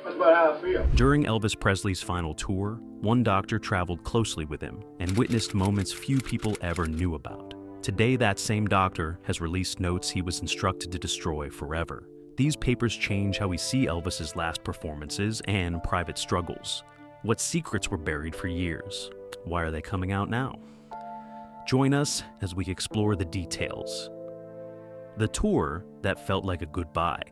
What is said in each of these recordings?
That's about how I feel. During Elvis Presley's final tour, one doctor traveled closely with him and witnessed moments few people ever knew about. Today, that same doctor has released notes he was instructed to destroy forever. These papers change how we see Elvis's last performances and private struggles. What secrets were buried for years? Why are they coming out now? Join us as we explore the details. The tour that felt like a goodbye.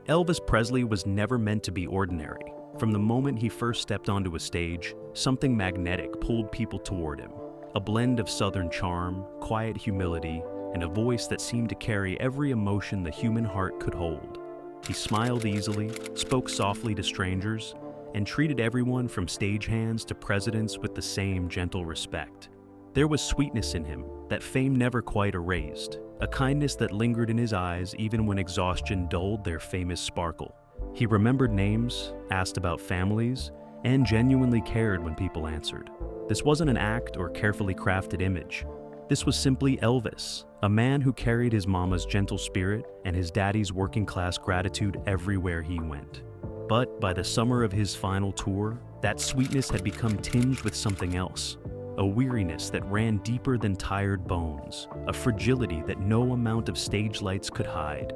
Elvis Presley was never meant to be ordinary. From the moment he first stepped onto a stage, something magnetic pulled people toward him. A blend of Southern charm, quiet humility, and a voice that seemed to carry every emotion the human heart could hold. He smiled easily, spoke softly to strangers, and treated everyone from stagehands to presidents with the same gentle respect. There was sweetness in him that fame never quite erased, a kindness that lingered in his eyes even when exhaustion dulled their famous sparkle. He remembered names, asked about families, and genuinely cared when people answered. This wasn't an act or carefully crafted image. This was simply Elvis, a man who carried his mama's gentle spirit and his daddy's working-class gratitude everywhere he went. But by the summer of his final tour, that sweetness had become tinged with something else. A weariness that ran deeper than tired bones, a fragility that no amount of stage lights could hide.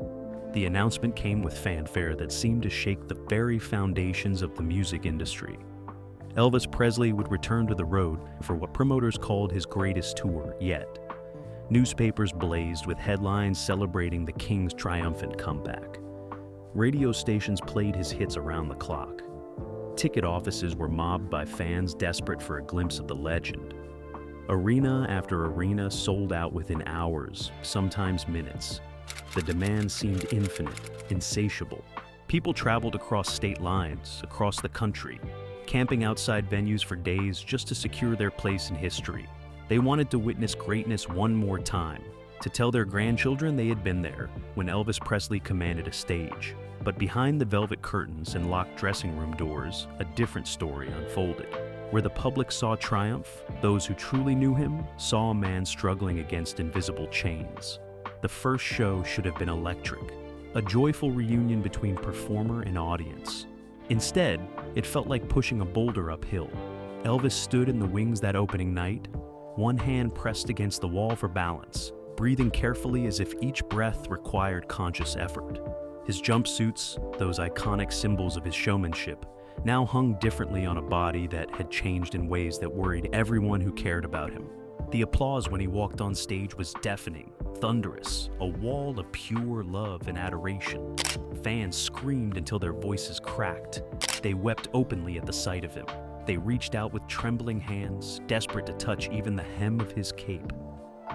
The announcement came with fanfare that seemed to shake the very foundations of the music industry. Elvis Presley would return to the road for what promoters called his greatest tour yet. Newspapers blazed with headlines celebrating the King's triumphant comeback. Radio stations played his hits around the clock. Ticket offices were mobbed by fans desperate for a glimpse of the legend. Arena after arena sold out within hours, sometimes minutes. The demand seemed infinite, insatiable. People traveled across state lines, across the country, camping outside venues for days just to secure their place in history. They wanted to witness greatness one more time, to tell their grandchildren they had been there when Elvis Presley commanded a stage. But behind the velvet curtains and locked dressing room doors, a different story unfolded. Where the public saw triumph, those who truly knew him saw a man struggling against invisible chains. The first show should have been electric, a joyful reunion between performer and audience. Instead, it felt like pushing a boulder uphill. Elvis stood in the wings that opening night, one hand pressed against the wall for balance, breathing carefully as if each breath required conscious effort. His jumpsuits, those iconic symbols of his showmanship, now hung differently on a body that had changed in ways that worried everyone who cared about him. The applause when he walked on stage was deafening, thunderous, a wall of pure love and adoration. Fans screamed until their voices cracked. They wept openly at the sight of him. They reached out with trembling hands, desperate to touch even the hem of his cape.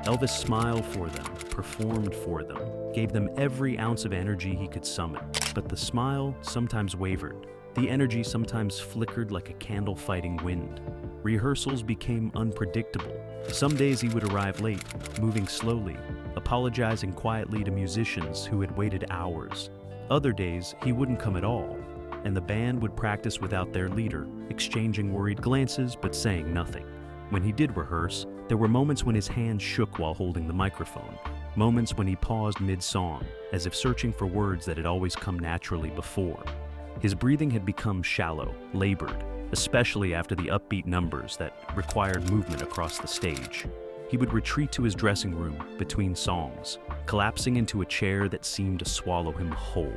Elvis smiled for them, performed for them, gave them every ounce of energy he could summon. But the smile sometimes wavered. The energy sometimes flickered like a candle fighting wind. Rehearsals became unpredictable. Some days he would arrive late, moving slowly, apologizing quietly to musicians who had waited hours. Other days, he wouldn't come at all, and the band would practice without their leader, exchanging worried glances but saying nothing. When he did rehearse, there were moments when his hands shook while holding the microphone, moments when he paused mid-song, as if searching for words that had always come naturally before. His breathing had become shallow, labored, especially after the upbeat numbers that required movement across the stage. He would retreat to his dressing room between songs, collapsing into a chair that seemed to swallow him whole.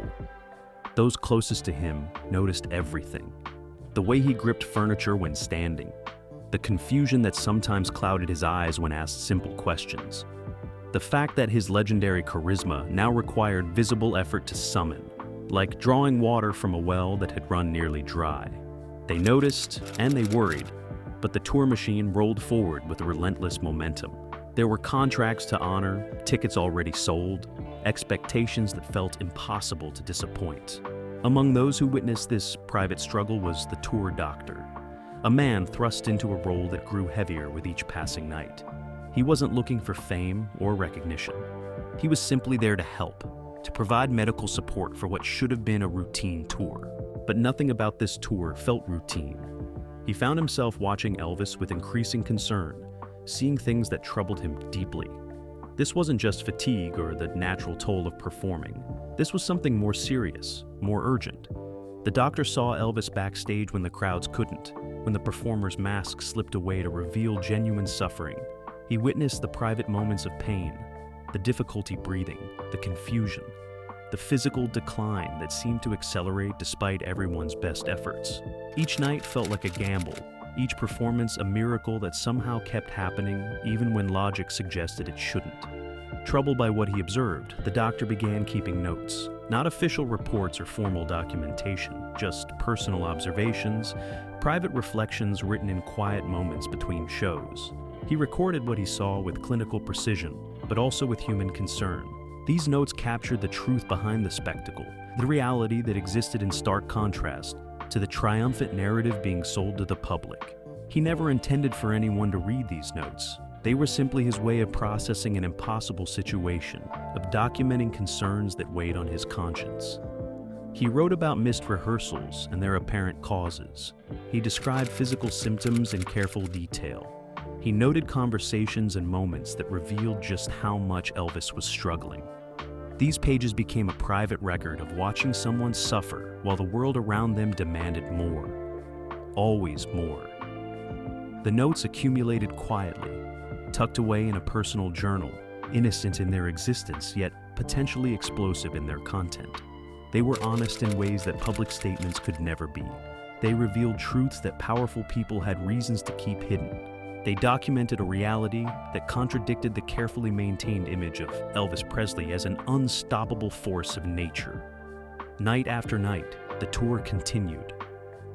Those closest to him noticed everything. The way he gripped furniture when standing, the confusion that sometimes clouded his eyes when asked simple questions, the fact that his legendary charisma now required visible effort to summon, like drawing water from a well that had run nearly dry. They noticed and they worried, but the tour machine rolled forward with relentless momentum. There were contracts to honor, tickets already sold, expectations that felt impossible to disappoint. Among those who witnessed this private struggle was the tour doctor, a man thrust into a role that grew heavier with each passing night. He wasn't looking for fame or recognition. He was simply there to help, to provide medical support for what should have been a routine tour. But nothing about this tour felt routine. He found himself watching Elvis with increasing concern, seeing things that troubled him deeply. This wasn't just fatigue or the natural toll of performing. This was something more serious, more urgent. The doctor saw Elvis backstage when the crowds couldn't, when the performer's mask slipped away to reveal genuine suffering. He witnessed the private moments of pain, the difficulty breathing, the confusion, the physical decline that seemed to accelerate despite everyone's best efforts. Each night felt like a gamble, each performance a miracle that somehow kept happening even when logic suggested it shouldn't. Troubled by what he observed, the doctor began keeping notes. Not official reports or formal documentation, just personal observations, private reflections written in quiet moments between shows. He recorded what he saw with clinical precision, but also with human concern. These notes captured the truth behind the spectacle, the reality that existed in stark contrast to the triumphant narrative being sold to the public. He never intended for anyone to read these notes. They were simply his way of processing an impossible situation, of documenting concerns that weighed on his conscience. He wrote about missed rehearsals and their apparent causes. He described physical symptoms in careful detail. He noted conversations and moments that revealed just how much Elvis was struggling. These pages became a private record of watching someone suffer while the world around them demanded more. Always more. The notes accumulated quietly, tucked away in a personal journal, innocent in their existence, yet potentially explosive in their content. They were honest in ways that public statements could never be. They revealed truths that powerful people had reasons to keep hidden. They documented a reality that contradicted the carefully maintained image of Elvis Presley as an unstoppable force of nature. Night after night, the tour continued.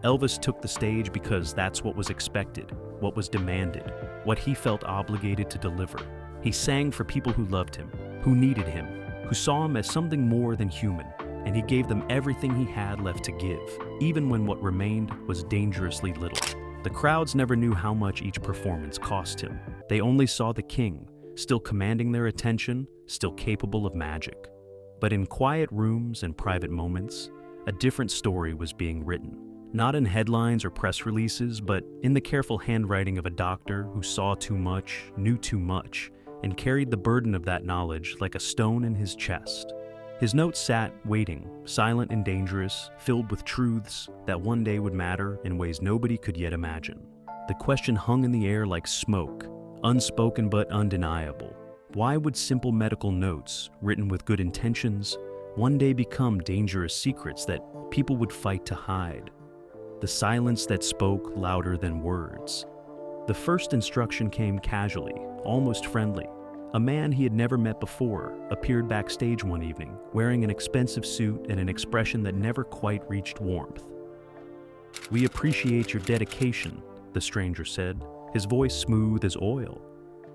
Elvis took the stage because that's what was expected, what was demanded, what he felt obligated to deliver. He sang for people who loved him, who needed him, who saw him as something more than human, and he gave them everything he had left to give, even when what remained was dangerously little. The crowds never knew how much each performance cost him. They only saw the king, still commanding their attention, still capable of magic. But in quiet rooms and private moments, a different story was being written. Not in headlines or press releases, but in the careful handwriting of a doctor who saw too much, knew too much, and carried the burden of that knowledge like a stone in his chest. His notes sat, waiting, silent and dangerous, filled with truths that one day would matter in ways nobody could yet imagine. The question hung in the air like smoke, unspoken but undeniable. Why would simple medical notes, written with good intentions, one day become dangerous secrets that people would fight to hide? The silence that spoke louder than words. The first instruction came casually, almost friendly. A man he had never met before appeared backstage one evening, wearing an expensive suit and an expression that never quite reached warmth. "We appreciate your dedication," the stranger said, his voice smooth as oil.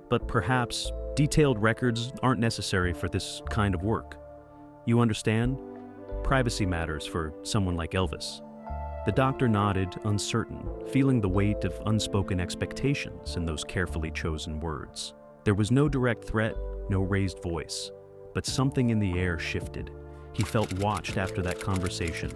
"But perhaps detailed records aren't necessary for this kind of work. You understand? Privacy matters for someone like Elvis." The doctor nodded, uncertain, feeling the weight of unspoken expectations in those carefully chosen words. There was no direct threat, no raised voice, but something in the air shifted. He felt watched after that conversation,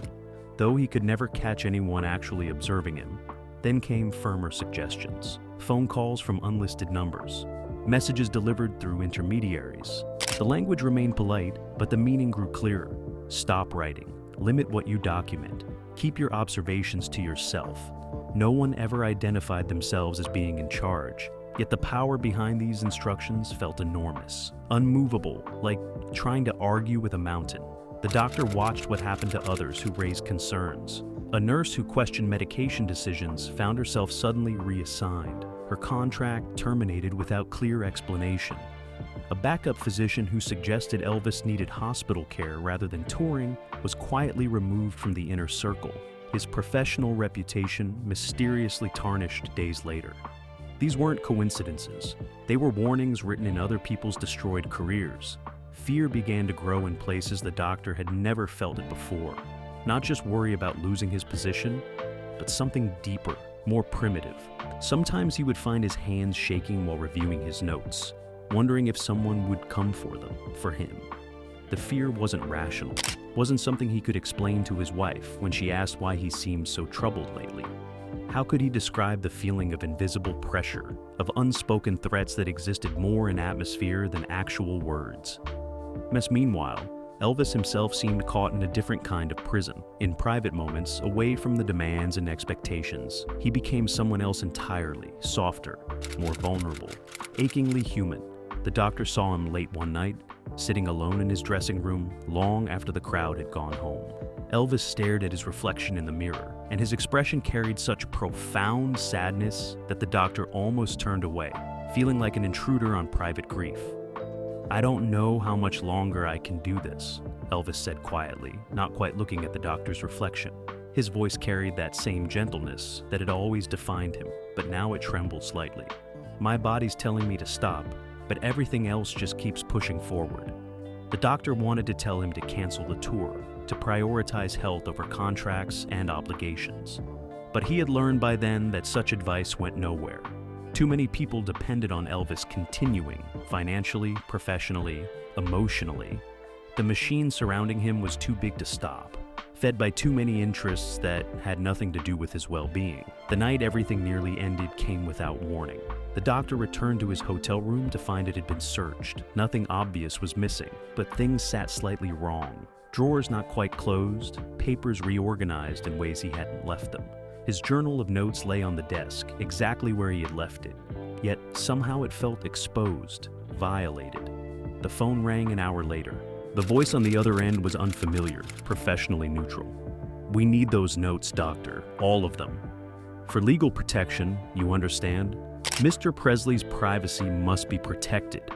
though he could never catch anyone actually observing him. Then came firmer suggestions, phone calls from unlisted numbers, messages delivered through intermediaries. The language remained polite, but the meaning grew clearer. Stop writing, limit what you document, keep your observations to yourself. No one ever identified themselves as being in charge. Yet the power behind these instructions felt enormous, unmovable, like trying to argue with a mountain. The doctor watched what happened to others who raised concerns. A nurse who questioned medication decisions found herself suddenly reassigned, her contract terminated without clear explanation. A backup physician who suggested Elvis needed hospital care rather than touring was quietly removed from the inner circle, his professional reputation mysteriously tarnished days later. These weren't coincidences. They were warnings written in other people's destroyed careers. Fear began to grow in places the doctor had never felt it before. Not just worry about losing his position, but something deeper, more primitive. Sometimes he would find his hands shaking while reviewing his notes, wondering if someone would come for them, for him. The fear wasn't rational, wasn't something he could explain to his wife when she asked why he seemed so troubled lately. How could he describe the feeling of invisible pressure, of unspoken threats that existed more in atmosphere than actual words? Meanwhile, Elvis himself seemed caught in a different kind of prison. In private moments, away from the demands and expectations, he became someone else entirely, softer, more vulnerable, achingly human. The doctor saw him late one night, sitting alone in his dressing room, long after the crowd had gone home. Elvis stared at his reflection in the mirror, and his expression carried such profound sadness that the doctor almost turned away, feeling like an intruder on private grief. "I don't know how much longer I can do this," Elvis said quietly, not quite looking at the doctor's reflection. His voice carried that same gentleness that had always defined him, but now it trembled slightly. "My body's telling me to stop, but everything else just keeps pushing forward." The doctor wanted to tell him to cancel the tour, to prioritize health over contracts and obligations. But he had learned by then that such advice went nowhere. Too many people depended on Elvis continuing, financially, professionally, emotionally. The machine surrounding him was too big to stop, fed by too many interests that had nothing to do with his well-being. The night everything nearly ended came without warning. The doctor returned to his hotel room to find it had been searched. Nothing obvious was missing, but things sat slightly wrong. Drawers not quite closed, papers reorganized in ways he hadn't left them. His journal of notes lay on the desk, exactly where he had left it. Yet somehow it felt exposed, violated. The phone rang an hour later. The voice on the other end was unfamiliar, professionally neutral. "We need those notes, doctor, all of them. For legal protection, you understand? Mr. Presley's privacy must be protected."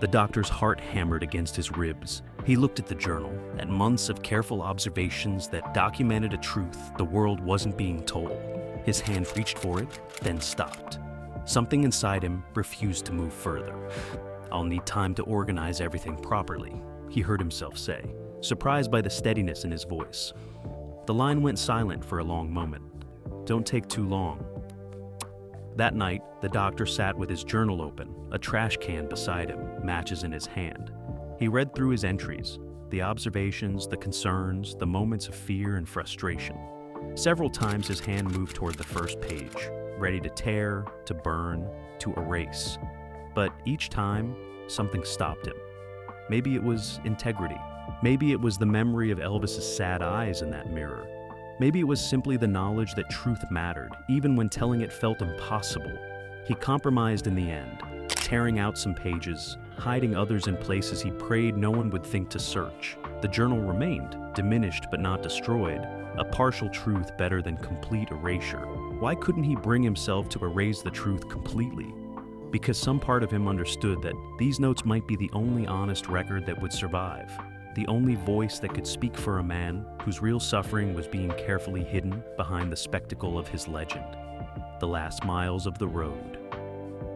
The doctor's heart hammered against his ribs. He looked at the journal, at months of careful observations that documented a truth the world wasn't being told. His hand reached for it, then stopped. Something inside him refused to move further. "I'll need time to organize everything properly," he heard himself say, surprised by the steadiness in his voice. The line went silent for a long moment. "Don't take too long." That night, the doctor sat with his journal open, a trash can beside him, matches in his hand. He read through his entries, the observations, the concerns, the moments of fear and frustration. Several times his hand moved toward the first page, ready to tear, to burn, to erase. But each time, something stopped him. Maybe it was integrity. Maybe it was the memory of Elvis's sad eyes in that mirror. Maybe it was simply the knowledge that truth mattered, even when telling it felt impossible. He compromised in the end, tearing out some pages, hiding others in places he prayed no one would think to search. The journal remained, diminished but not destroyed, a partial truth better than complete erasure. Why couldn't he bring himself to erase the truth completely? Because some part of him understood that these notes might be the only honest record that would survive. The only voice that could speak for a man whose real suffering was being carefully hidden behind the spectacle of his legend. The last miles of the road.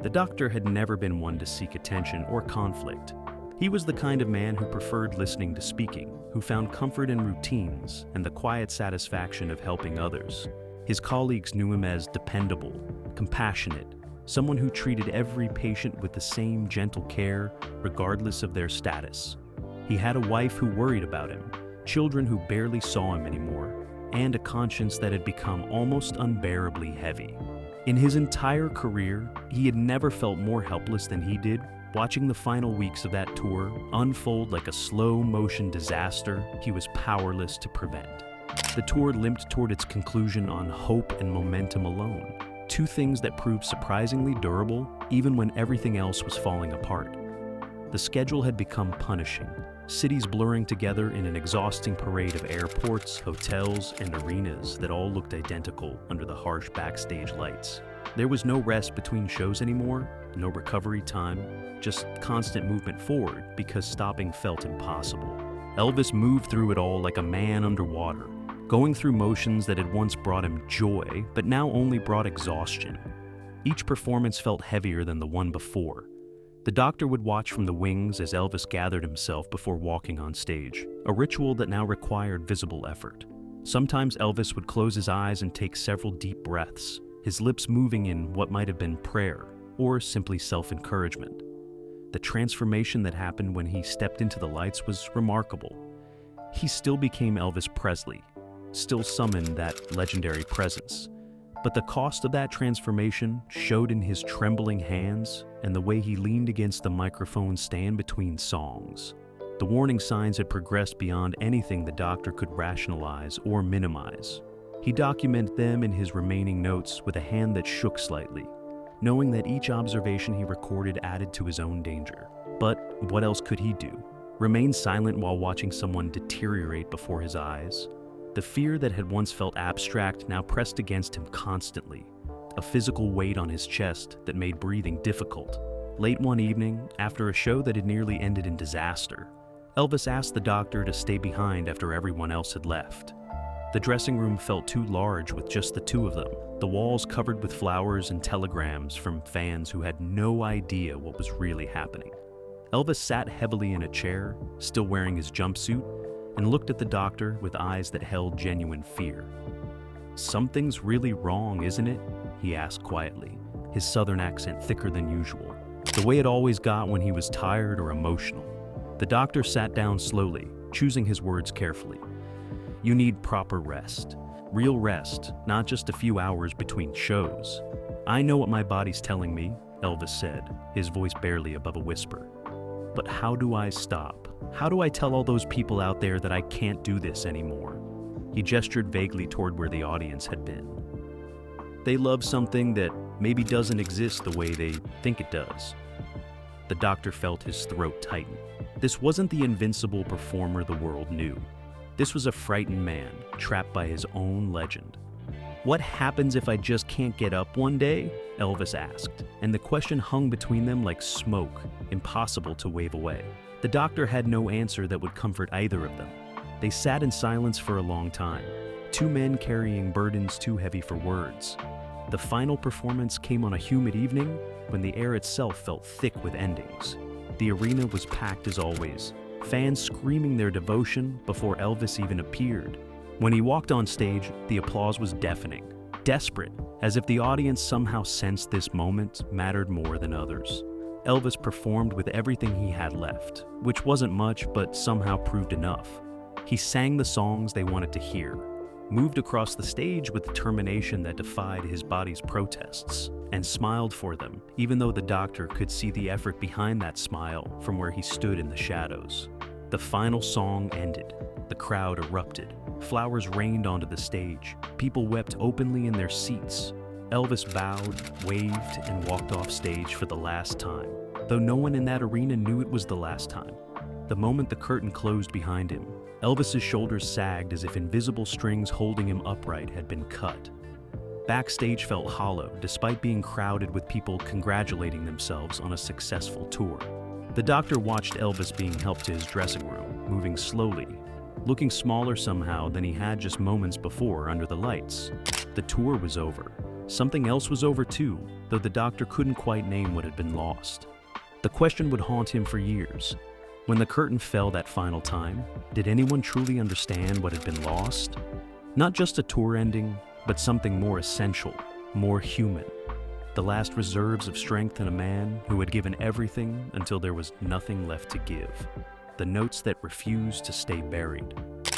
The doctor had never been one to seek attention or conflict. He was the kind of man who preferred listening to speaking, who found comfort in routines and the quiet satisfaction of helping others. His colleagues knew him as dependable, compassionate, someone who treated every patient with the same gentle care, regardless of their status. He had a wife who worried about him, children who barely saw him anymore, and a conscience that had become almost unbearably heavy. In his entire career, he had never felt more helpless than he did watching the final weeks of that tour unfold like a slow-motion disaster he was powerless to prevent. The tour limped toward its conclusion on hope and momentum alone, two things that proved surprisingly durable even when everything else was falling apart. The schedule had become punishing, cities blurring together in an exhausting parade of airports, hotels, and arenas that all looked identical under the harsh backstage lights. There was no rest between shows anymore, no recovery time, just constant movement forward because stopping felt impossible. Elvis moved through it all like a man underwater, going through motions that had once brought him joy, but now only brought exhaustion. Each performance felt heavier than the one before. The doctor would watch from the wings as Elvis gathered himself before walking on stage, a ritual that now required visible effort. Sometimes Elvis would close his eyes and take several deep breaths, his lips moving in what might have been prayer or simply self-encouragement. The transformation that happened when he stepped into the lights was remarkable. He still became Elvis Presley, still summoned that legendary presence, But the cost of that transformation showed in his trembling hands and the way he leaned against the microphone stand between songs. The warning signs had progressed beyond anything the doctor could rationalize or minimize. He documented them in his remaining notes with a hand that shook slightly, knowing that each observation he recorded added to his own danger. But what else could he do? Remain silent while watching someone deteriorate before his eyes? The fear that had once felt abstract now pressed against him constantly, a physical weight on his chest that made breathing difficult. Late one evening, after a show that had nearly ended in disaster, Elvis asked the doctor to stay behind after everyone else had left. The dressing room felt too large with just the two of them, the walls covered with flowers and telegrams from fans who had no idea what was really happening. Elvis sat heavily in a chair, still wearing his jumpsuit, and looked at the doctor with eyes that held genuine fear. "Something's really wrong, isn't it?" he asked quietly, his southern accent thicker than usual, the way it always got when he was tired or emotional. The doctor sat down slowly, choosing his words carefully. "You need proper rest. Real rest, not just a few hours between shows." "I know what my body's telling me," Elvis said, his voice barely above a whisper. "But how do I stop? How do I tell all those people out there that I can't do this anymore?" He gestured vaguely toward where the audience had been. "They love something that maybe doesn't exist the way they think it does." The doctor felt his throat tighten. This wasn't the invincible performer the world knew. This was a frightened man, trapped by his own legend. "What happens if I just can't get up one day?" Elvis asked, and the question hung between them like smoke, impossible to wave away. The doctor had no answer that would comfort either of them. They sat in silence for a long time, two men carrying burdens too heavy for words. The final performance came on a humid evening when the air itself felt thick with endings. The arena was packed as always, fans screaming their devotion before Elvis even appeared. When he walked on stage, the applause was deafening, desperate, as if the audience somehow sensed this moment mattered more than others. Elvis performed with everything he had left, which wasn't much but somehow proved enough. He sang the songs they wanted to hear, moved across the stage with determination that defied his body's protests, and smiled for them, even though the doctor could see the effort behind that smile from where he stood in the shadows. The final song ended. The crowd erupted. Flowers rained onto the stage. People wept openly in their seats. Elvis bowed, waved, and walked off stage for the last time, though no one in that arena knew it was the last time. The moment the curtain closed behind him, Elvis's shoulders sagged as if invisible strings holding him upright had been cut. Backstage felt hollow, despite being crowded with people congratulating themselves on a successful tour. The doctor watched Elvis being helped to his dressing room, moving slowly, looking smaller somehow than he had just moments before under the lights. The tour was over. Something else was over too, though the doctor couldn't quite name what had been lost. The question would haunt him for years. When the curtain fell that final time, did anyone truly understand what had been lost? Not just a tour ending, but something more essential, more human. The last reserves of strength in a man who had given everything until there was nothing left to give. The notes that refused to stay buried.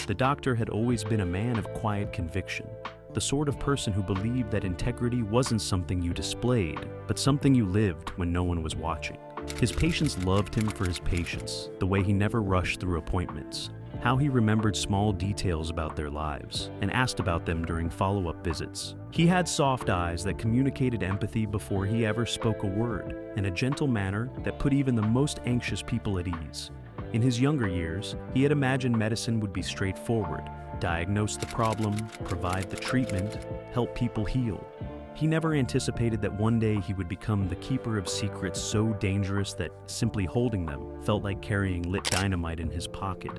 The doctor had always been a man of quiet conviction, the sort of person who believed that integrity wasn't something you displayed, but something you lived when no one was watching. His patients loved him for his patience, the way he never rushed through appointments, how he remembered small details about their lives and asked about them during follow-up visits. He had soft eyes that communicated empathy before he ever spoke a word, and a gentle manner that put even the most anxious people at ease. In his younger years, he had imagined medicine would be straightforward, diagnose the problem, provide the treatment, help people heal. He never anticipated that one day he would become the keeper of secrets so dangerous that simply holding them felt like carrying lit dynamite in his pocket.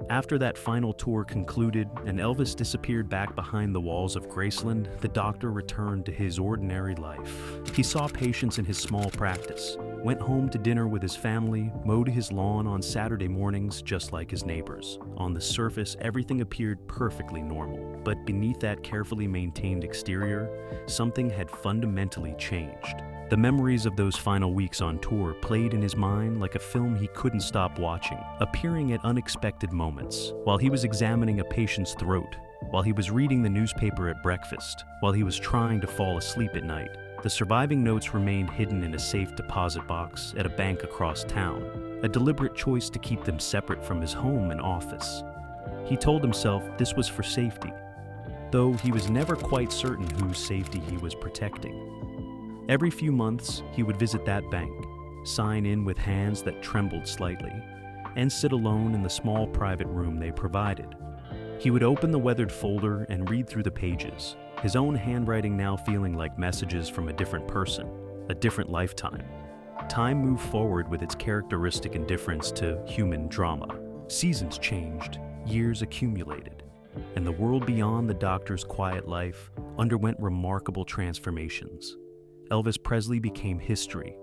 After that final tour concluded and Elvis disappeared back behind the walls of Graceland, the doctor returned to his ordinary life. He saw patients in his small practice, went home to dinner with his family, mowed his lawn on Saturday mornings just like his neighbors. On the surface, everything appeared perfectly normal, but beneath that carefully maintained exterior, something had fundamentally changed. The memories of those final weeks on tour played in his mind like a film he couldn't stop watching, appearing at unexpected moments. While he was examining a patient's throat, while he was reading the newspaper at breakfast, while he was trying to fall asleep at night. The surviving notes remained hidden in a safe deposit box at a bank across town, a deliberate choice to keep them separate from his home and office. He told himself this was for safety, though he was never quite certain whose safety he was protecting. Every few months, he would visit that bank, sign in with hands that trembled slightly, and sit alone in the small private room they provided. He would open the weathered folder and read through the pages, his own handwriting now feeling like messages from a different person, a different lifetime. Time moved forward with its characteristic indifference to human drama. Seasons changed, years accumulated, and the world beyond the doctor's quiet life underwent remarkable transformations. Elvis Presley became history,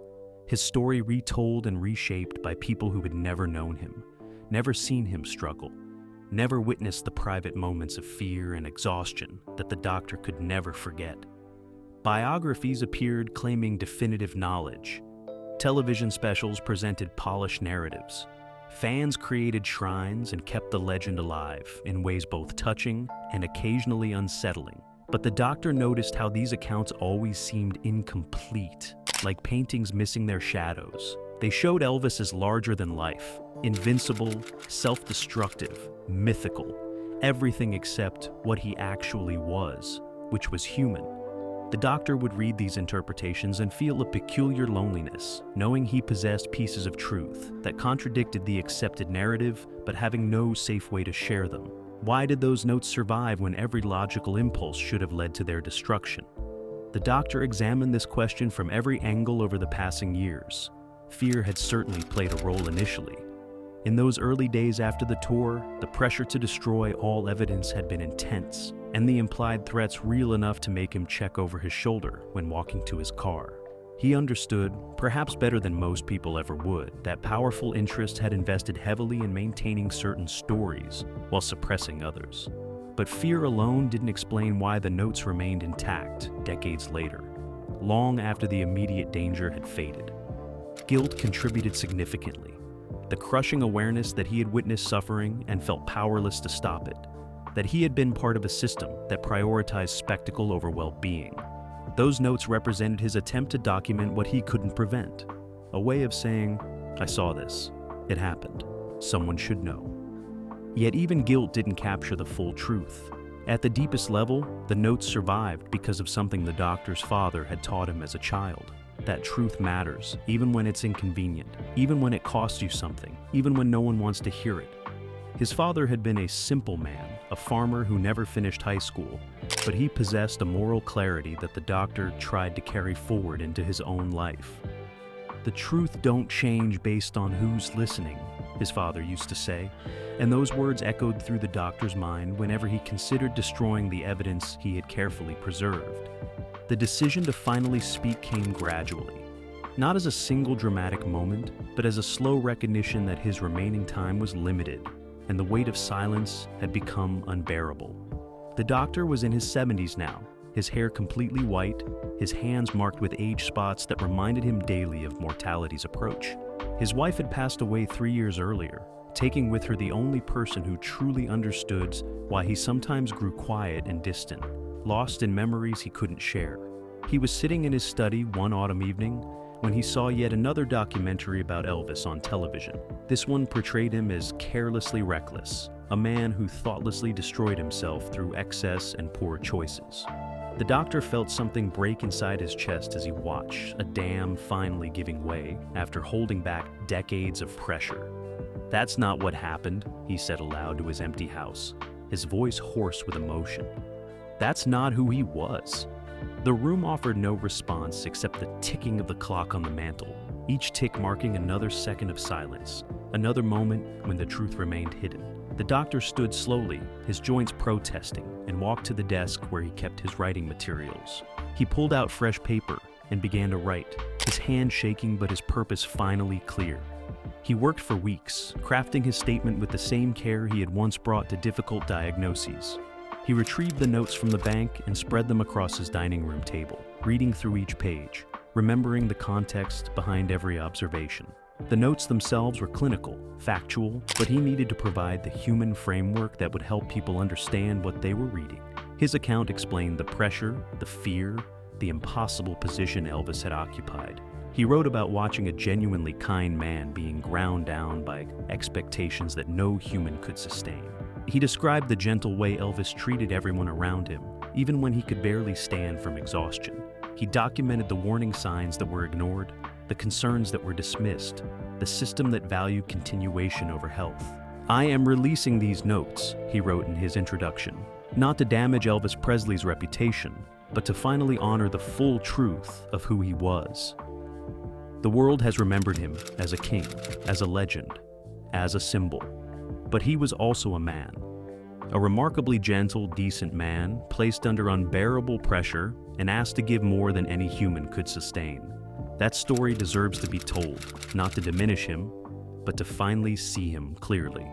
his story retold and reshaped by people who had never known him, never seen him struggle, never witnessed the private moments of fear and exhaustion that the doctor could never forget. Biographies appeared claiming definitive knowledge. Television specials presented polished narratives. Fans created shrines and kept the legend alive in ways both touching and occasionally unsettling. But the doctor noticed how these accounts always seemed incomplete, like paintings missing their shadows. They showed Elvis as larger than life, invincible, self-destructive, mythical, everything except what he actually was, which was human. The doctor would read these interpretations and feel a peculiar loneliness, knowing he possessed pieces of truth that contradicted the accepted narrative, but having no safe way to share them. Why did those notes survive when every logical impulse should have led to their destruction? The doctor examined this question from every angle over the passing years. Fear had certainly played a role initially. In those early days after the tour, the pressure to destroy all evidence had been intense, and the implied threats real enough to make him check over his shoulder when walking to his car. He understood, perhaps better than most people ever would, that powerful interests had invested heavily in maintaining certain stories while suppressing others. But fear alone didn't explain why the notes remained intact decades later, long after the immediate danger had faded. Guilt contributed significantly. The crushing awareness that he had witnessed suffering and felt powerless to stop it, that he had been part of a system that prioritized spectacle over well-being. Those notes represented his attempt to document what he couldn't prevent, a way of saying, "I saw this. It happened. Someone should know." Yet even guilt didn't capture the full truth. At the deepest level, the notes survived because of something the doctor's father had taught him as a child. That truth matters, even when it's inconvenient, even when it costs you something, even when no one wants to hear it. His father had been a simple man, a farmer who never finished high school, but he possessed a moral clarity that the doctor tried to carry forward into his own life. "The truth don't change based on who's listening," his father used to say, and those words echoed through the doctor's mind whenever he considered destroying the evidence he had carefully preserved. The decision to finally speak came gradually, not as a single dramatic moment, but as a slow recognition that his remaining time was limited, and the weight of silence had become unbearable. The doctor was in his 70s now, his hair completely white, his hands marked with age spots that reminded him daily of mortality's approach. His wife had passed away 3 years earlier, taking with her the only person who truly understood why he sometimes grew quiet and distant, lost in memories he couldn't share. He was sitting in his study one autumn evening when he saw yet another documentary about Elvis on television. This one portrayed him as carelessly reckless, a man who thoughtlessly destroyed himself through excess and poor choices. The doctor felt something break inside his chest as he watched, a dam finally giving way after holding back decades of pressure. "That's not what happened," he said aloud to his empty house, his voice hoarse with emotion. "That's not who he was." The room offered no response except the ticking of the clock on the mantel, each tick marking another second of silence, another moment when the truth remained hidden. The doctor stood slowly, his joints protesting, and walked to the desk where he kept his writing materials. He pulled out fresh paper and began to write, his hand shaking but his purpose finally clear. He worked for weeks, crafting his statement with the same care he had once brought to difficult diagnoses. He retrieved the notes from the bank and spread them across his dining room table, reading through each page, remembering the context behind every observation. The notes themselves were clinical, factual, but he needed to provide the human framework that would help people understand what they were reading. His account explained the pressure, the fear, the impossible position Elvis had occupied. He wrote about watching a genuinely kind man being ground down by expectations that no human could sustain. He described the gentle way Elvis treated everyone around him, even when he could barely stand from exhaustion. He documented the warning signs that were ignored, the concerns that were dismissed, the system that valued continuation over health. "I am releasing these notes," he wrote in his introduction, "not to damage Elvis Presley's reputation, but to finally honor the full truth of who he was." The world has remembered him as a king, as a legend, as a symbol. But he was also a man. A remarkably gentle, decent man, placed under unbearable pressure and asked to give more than any human could sustain. That story deserves to be told, not to diminish him, but to finally see him clearly.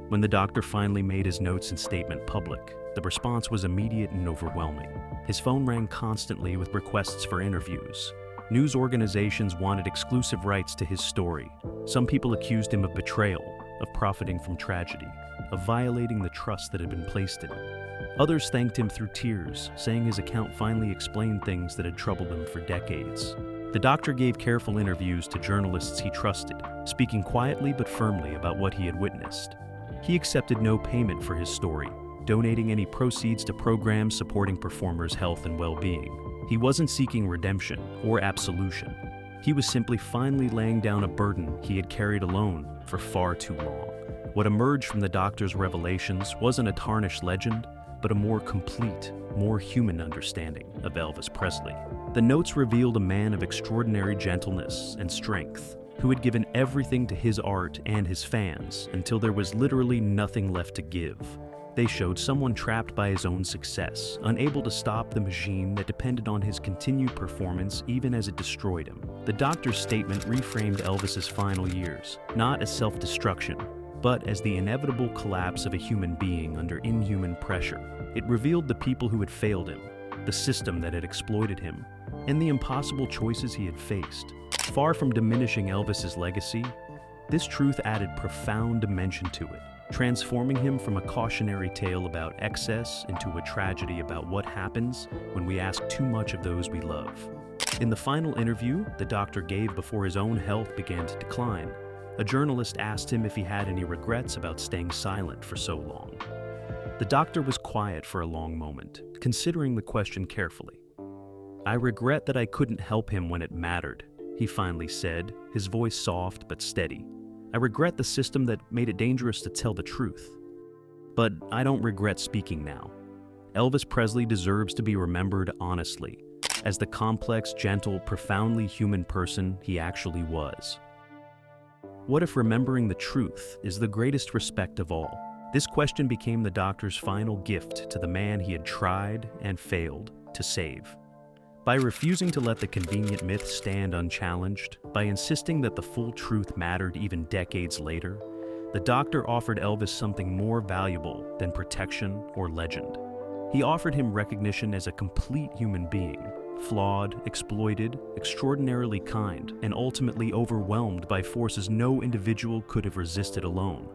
When the doctor finally made his notes and statement public, the response was immediate and overwhelming. His phone rang constantly with requests for interviews. News organizations wanted exclusive rights to his story. Some people accused him of betrayal, of profiting from tragedy, of violating the trust that had been placed in him. Others thanked him through tears, saying his account finally explained things that had troubled him for decades. The doctor gave careful interviews to journalists he trusted, speaking quietly but firmly about what he had witnessed. He accepted no payment for his story, donating any proceeds to programs supporting performers' health and well-being. He wasn't seeking redemption or absolution. He was simply finally laying down a burden he had carried alone for far too long. What emerged from the doctor's revelations wasn't a tarnished legend, but a more complete, more human understanding of Elvis Presley. The notes revealed a man of extraordinary gentleness and strength, who had given everything to his art and his fans until there was literally nothing left to give. They showed someone trapped by his own success, unable to stop the machine that depended on his continued performance even as it destroyed him. The doctor's statement reframed Elvis's final years, not as self-destruction, but as the inevitable collapse of a human being under inhuman pressure. It revealed the people who had failed him, the system that had exploited him, and the impossible choices he had faced. Far from diminishing Elvis's legacy, this truth added profound dimension to it, transforming him from a cautionary tale about excess into a tragedy about what happens when we ask too much of those we love. In the final interview the doctor gave before his own health began to decline, a journalist asked him if he had any regrets about staying silent for so long. The doctor was quiet for a long moment, considering the question carefully. "I regret that I couldn't help him when it mattered," he finally said, his voice soft but steady. "I regret the system that made it dangerous to tell the truth. But I don't regret speaking now. Elvis Presley deserves to be remembered honestly, as the complex, gentle, profoundly human person he actually was." What if remembering the truth is the greatest respect of all? This question became the doctor's final gift to the man he had tried and failed to save. By refusing to let the convenient myth stand unchallenged, by insisting that the full truth mattered even decades later, the doctor offered Elvis something more valuable than protection or legend. He offered him recognition as a complete human being, flawed, exploited, extraordinarily kind, and ultimately overwhelmed by forces no individual could have resisted alone.